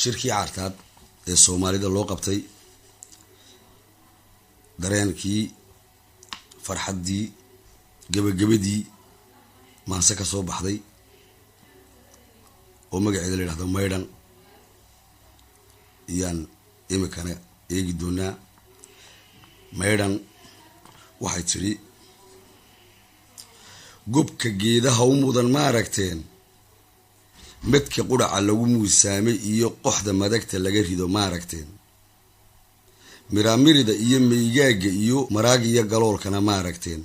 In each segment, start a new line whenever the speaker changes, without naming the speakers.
shirkii cartaad ee Soomaalida loo qabtay dareenkii farxadii gabagabadii maanse ka soo baxday oo magaceeda la yiraahdo Maydhan iyaan imikana eegi doonaa. Maydhan waxay tiri gobka geedaha u mudan ma aragteen midka quraca lagu muusaamay iyo qoxda madagta laga rido ma aragteen miramirida iyo meygaaga iyo maraagiya galoolkana ma aragteen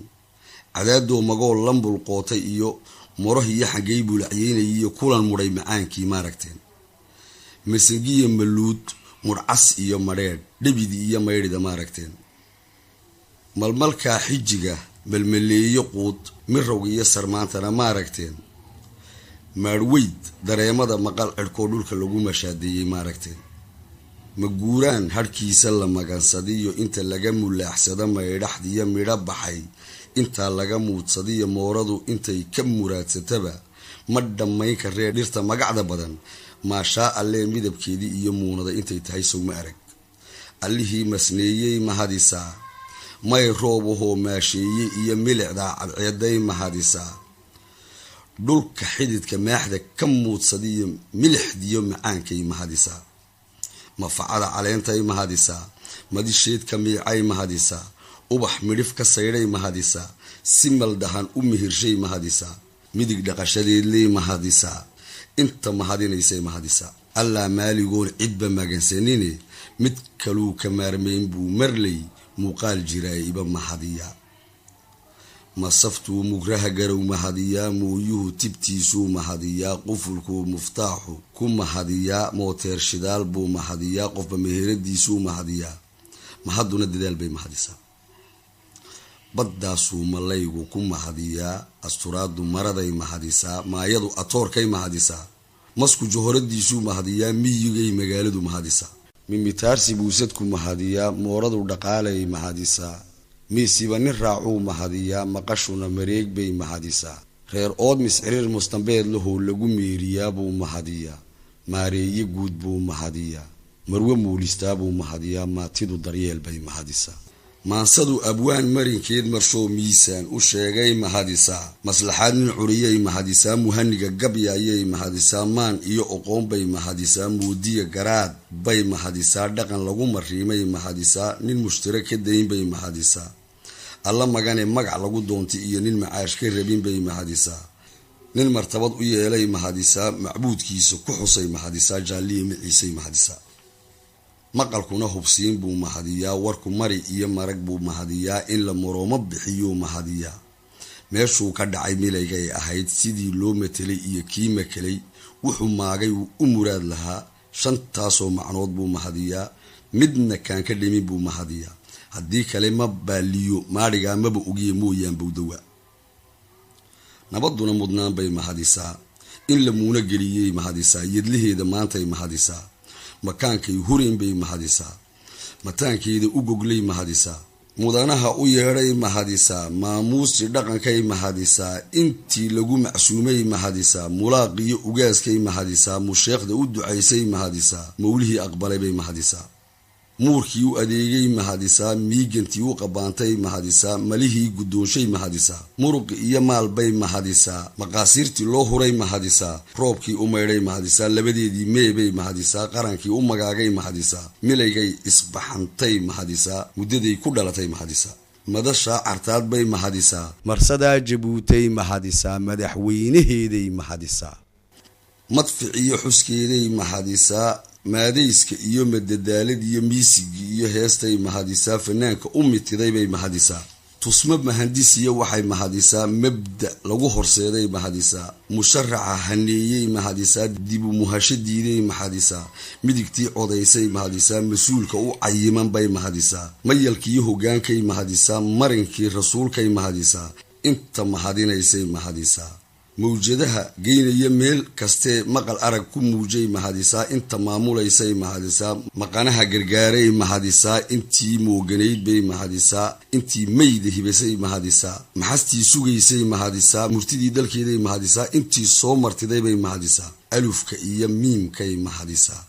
cadaado magool lambul qootay iyo moroh iyo xagay bulacyeynay iyo kulan muray macaankii ma aragteen misingiyo maluud murcas iyo mareed dhibidi iyo mayrida ma aragteen malmalka xijiga malmaleeyo quud mirowga iyo sarmaantana ma aragteen maarweyd dareemada maqal cirko dhulka lagu mashaadeeyay ma aragteen maguuraan harkiisa la magansadiyo inta laga mulaaxsada maydhaxdiyo midho baxay inta laga muudsadiyo mooradu intay ka muraadsataba ma dhammayn karee dhirta magacda badan maasha alle midabkeedii iyo muunada intay tahay sow ma arag allihii masneeyay mahadisaa may roobahoo maasheeyey iyo milicda cadceeday mahadisaa dhulka xididka maaxda ka muudsadiyo milixdiyo macaankay mahadisaa mafacada caleentay mahadisaa madisheed ka miicay mahadisaa ubax midhif ka saydhay mahadisaa simal dhahan u mihirshay mahadisaa midig dhaqashadeed ley mahadisaa inta mahadinaysay mahadisaa allaa maaligoon cidba magansanine mid kaluu ka maarmayn buu marley muuqaal jiraay iba mahadiyaa masaftuu mugraha garow mahadiyaa mooyuhu tibtiisuu mahadiyaa qufulkuu muftaaxu ku mahadiyaa mooteer shidaal buu mahadiyaa qofba meheradiisuu mahadiyaa mahaduna dadaal bay mahadisaa baddaasuu malaygu ku mahadiyaa asturaadu maraday mahadisaa maayadu atoorkay mahadisaa masku johoradiisuu mahadiyaa miyigay magaaladu mahadisaa mimitaarsi buusadku mahadiyaa mooradu dhaqaalay mahadisaa miisiba nin raacuu mahadiyaa maqashuna mareeg bay mahadisaa reer ood misciriir mustambeed lahoo lagu meeriyaa buu mahadiyaa maareeye guud buu mahadiyaa marwe muulistaa buu mahadiyaa maatidu daryeel bay mahadisaa maansadu abwaan marinkeed marshoo miisaan u sheegay mahadisaa maslaxaad nin curiyay mahadisaa muhaniga gabyaayay mahadisaa maan iyo oqoon bay mahadisaa moodiya garaad bay mahadisaa dhaqan lagu mariimay mahadisaa nin mushtara ka dayn bay mahadisaa alla magane magac lagu doontay iyo nin macaash ka rabin bay mahadisaa nin martabad u yeelay mahadisaa macbuudkiisa ku xusay mahadisaa jaaliye maciisay mahadisaa maqalkuna hubsiin buu mahadiyaa warku mari iyo marag buu mahadiyaa in la moroomo bixiyo mahadiyaa meeshuu ka dhacay milaygay ahayd sidii loo matelay iyo kii makelay wuxuu maagay u muraad lahaa shantaasoo macnood buu mahadiyaa midna kaan ka dhimin buu mahadiyaa haddii kale ma baaliyo maadhigaa maba ogiye mooyaan bowdawa nabaduna mudnaan bay mahadisaa in la muuna geliyey mahadisaa yadlaheeda maantay mahadisaa makaankay hurin bay mahadisaa mataankeeda u goglay mahadisaa mudanaha u yeedhay mahadisaa maamuusi dhaqankay mahadisaa intii lagu macsuumay mahadisaa mulaaqiyo ugaaskay mahadisaa musheekhda u ducaysay mahadisaa mawlihii aqbalay bay mahadisaa muurkii u adeegay mahadisaa miigantii u qabaantay mahadisaa malihii guddoonshay mahadisaa muruqi iyo maal bay mahadisaa maqaasiirtii loo huray mahadisaa roobkii u maydhay mahadisaa labadeedii meebay mahadisaa qarankii u magaagay mahadisaa milaygay isbaxantay mahadisaa muddaday ku dhalatay mahadisaa madashaa cartaad bay mahadisaa marsadaa jabuutay mahadisaa madaxweynaheeday mahadisaa madficiyo xuskeeday mahadisaa maadayska iyo madadaalad iyo miisigi iyo heestay mahadisaa fanaanka u mitiday bay mahadisaa tusma mahandisiya waxay mahadisaa mabda lagu horseeday mahadisaa musharaxa haneeyey mahadisaa dibu muhashadiiday mahadisaa midigtii codaysay mahadisaa mas-uulka u cayiman bay mahadisaa mayalkii hogaankay mahadisaa marinkii rasuulkay mahadisaa inta mahadinaysay mahadisaa mawjadaha geynaya meel kastee maqal arag ku muujay mahadisaa inta maamulaysay mahadisaa maqanaha gargaaray mahadisaa intii mooganayd bay mahadisaa intii mayda hibasay mahadisaa maxastii sugaysay mahadisaa murtidii dalkeeday mahadisaa intii soo martiday bay mahadisaa alufka iyo miimkay mahadisaa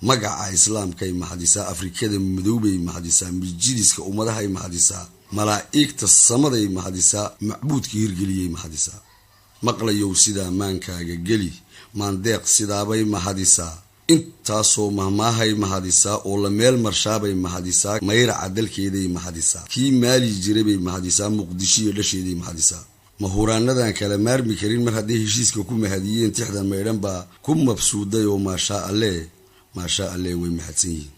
magaca islaamkay mahadisaa afrikada madoobay mahadisaa mijidiska ummadahay mahadisaa malaa'igta samaday mahadisaa macbuudka hirgeliyay mahadisaa maqlayow sidaa maankaaga geli maandeeq sidaabay mahadisaa intaasoo mahmaahay mahadisaa oo la meel marshaabay mahadisaa mayraca dalkeeday mahadisaa kii maali jirabay mahadisaa muqdishiyo dhasheeday mahadisaa mahuraanadan kala maarmi karin mar hadday heshiiska ku mahadiyeen tixda maydhan baa ku mabsuuday oo maashaa alle way mahadsan yihiin